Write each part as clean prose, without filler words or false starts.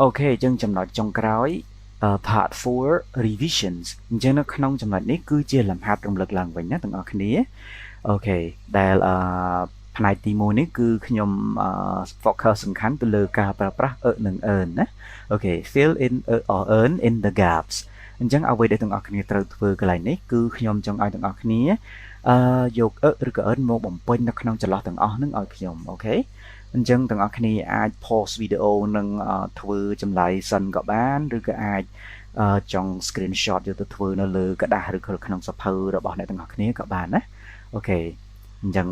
Ok ចឹងចំណុចចុងក្រោយpart 4 revisions អញ្ចឹងនៅក្នុងចំណុចនេះគឺជាលំហាត់រំលឹកឡើងវិញណាទាំងអស់គ្នាអូខេដែលផ្នែកទី1នេះគឺខ្ញុំfocus សំខាន់ទៅលើការប្រើប្រាស់ និង earn ណាអូខេ fill in or earn in the gaps អញ្ចឹងអ្វីដែលទាំងអស់គ្នាត្រូវធ្វើកន្លែងនេះគឺខ្ញុំចង់ឲ្យទាំងអស់គ្នាយក ឬក៏ earn មកបំពេញនៅក្នុងចន្លោះទាំងអស់ហ្នឹងឲ្យខ្ញុំអូខេអញ្ចឹងទាំងអស់គ្នាអាច pause វីដេអូនិងធ្វើចម្លើយសិនក៏បានឬក៏អាចចង់ screenshot យកទៅធ្វើនៅលើกระดาษឬក៏ក្នុងសភៅរបស់អ្នកទាំងអស់គ្នាក៏បានណាអូខេអញ្ចឹង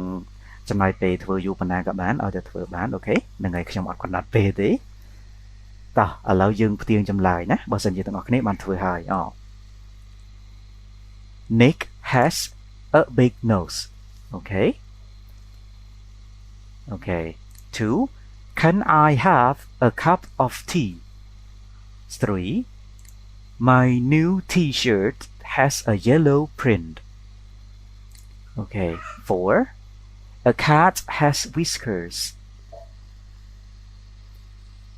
ចំណាយពេលធ្វើយូរប៉ុណ្ណាក៏បានឲ្យតែធ្វើបានអូខេហ្នឹងហើយខ្ញុំអត់កំណត់ពេលទេតោះឥឡូវយើងផ្ទៀងចម្លើយណាបើសិនជាទាំងអស់គ្នាបានធ្វើហើយNick has a big nose okay okay 2 Can I have a cup of tea 3 My new t-shirt has a yellow print okay 4 A cat has whiskers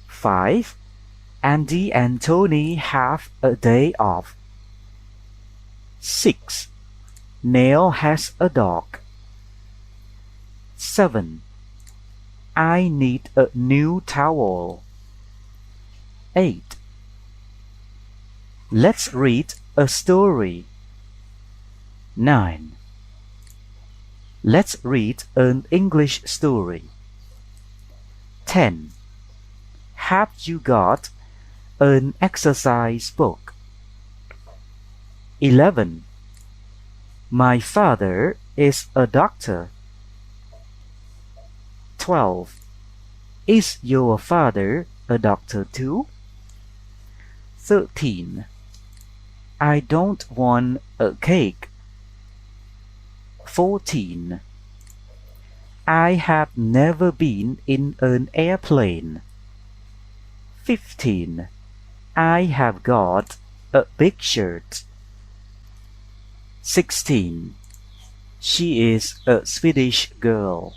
5 Andy and Tony have a day off 6 Neil has a dog 7 I need a new towel 8 Let's read a story 9 Let's read an English story 10 Have you got an exercise book 11 My father is a doctor 12 Is your father a doctor too? 13 I don't want a cake 14 I have never been in an airplane 15 I have got a big shirt 16 She is a Swedish girl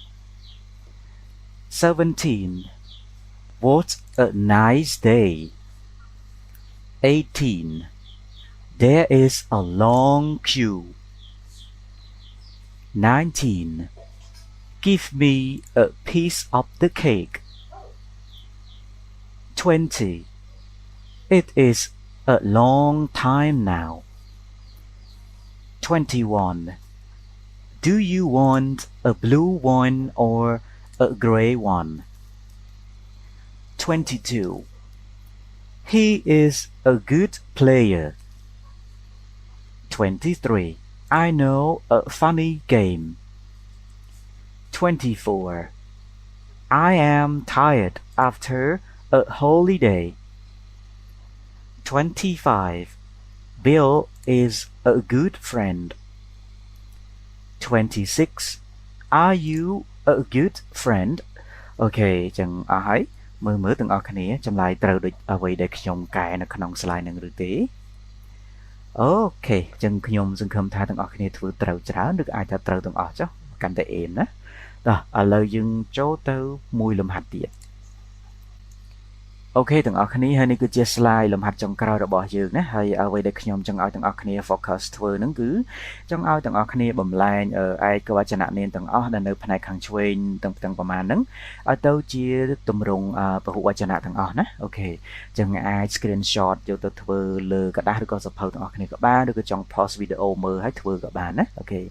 17 What a nice day 18 There is a long queue 19 Give me a piece of the cake 20 It is a long time now 21 Do you want a blue one or a gray one 22 He is a good player 23 I know a funny game 24 I am tired after a holiday 25 Bill is a good friend 26 Are you a good friend អូខេចឹងអស់ហើយមើលទាំងអស់គ្នាចម្លើយត្រូវដូចអ្វីដែលខ្ញុំកែនៅក្នុង slide នឹងឬទេអូខេចឹងខ្ញុំសង្ឃឹមថាទាំងអស់គ្នាធ្វើត្រូវច្រើនឬក៏អាចថាត្រូវទាំងអស់ចុះកាន់តែអេមណាតោះឥឡូវយើងចូលទៅមួយលំហាត់ទៀតអូខេទាំងអស់គ្នាហើយនេះគឺជា slide លំហាត់ចុងក្រោយរបស់យើងណាហើយអ្វីដែលខ្ញុំចង់ឲ្យទាំងអស់គ្នា focus ធ្វើហ្នឹងគឺចង់ឲ្យទាំងអស់គ្នាបំលែងឯកវចននាមទាំងអស់ដែលនៅផ្នែកខាងឆ្វេងទាំងប្រមាណហ្នឹងឲ្យទៅជាទម្រង់ពហុវចនៈទាំងអស់ណាអូខេចឹងអាច screenshot យកទៅធ្វើលើกระดาษឬក៏សភៅទាំងអស់គ្នាក៏បានឬក៏ចង់ pause វីដេអូមើលឲ្យធ្វើក៏បានណាអូខេ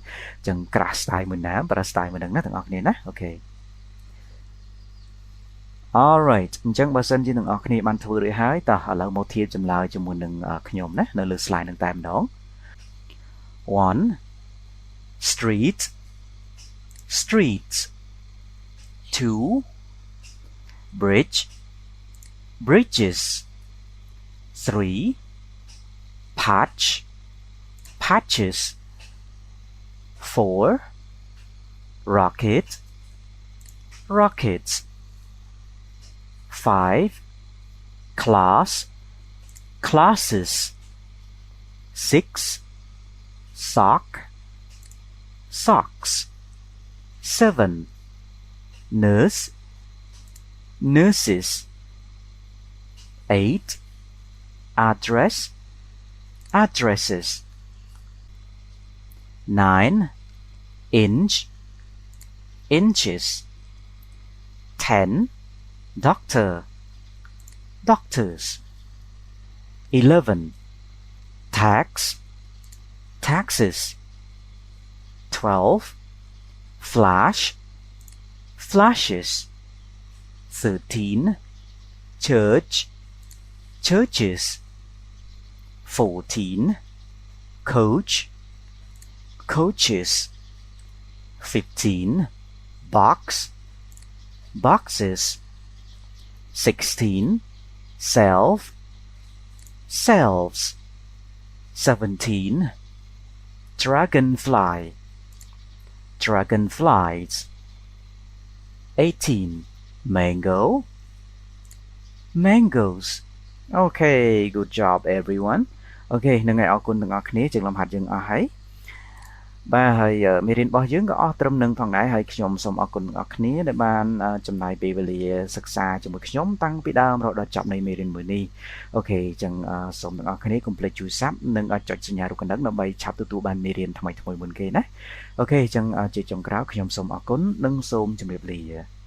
ចឹង crash style មួយណាប្រើ style មួយហ្នឹងណាទាំងអស់គ្នាណាអូខេAlright អញ្ចឹងបើសិនជាទាំងអស់គ្នាបានធ្វើរួចហើយតោះឥឡូវមកធៀបចម្លើយជាមួយនឹងខ្ញុំណានៅលើ slide នឹងតែម្ដង 1 street streets 2 bridge bridges 3 patch patches 4 rocket rockets 5 class classes 6 sock socks 7 nurse nurses 8 address addresses 9 inch inches 10 doctor doctors 11 tax taxes 12 flash flashes 13 church churches 14 coach coaches 15 box boxes 16 self selves 17 dragonfly dragonflies 18 mango mangoes okay good job everyone okay នឹងហើយអរគុណទាំងអស់គ្នាជាងលំហាត់យើងអស់ហើយបាទហើយមេរៀនរបស់យើងក៏អស់ត្រឹមនឹងផងដែរហើយខ្ញុំសូមអរគុណទាំងអស់គ្នាដែលបានចំណាយពេលវេលាសិក្សាជាមួយខ្ញុំតាំងពីដើមរហូតដល់ចប់នៃមេរៀនមួយនេះអូខេអញ្ចឹងសូមទាំងអស់គ្នាកុំភ្លេចជួយ Sub និងចុចសញ្ញារូបកណ្ដឹងដើម្បីឆាប់ទទួលបានមេរៀនថ្មីៗមុនគេណាអូខេអញ្ចឹងជាចុងក្រោយខ្ញុំសូមអរគុណនិងសូមជម្រាបលា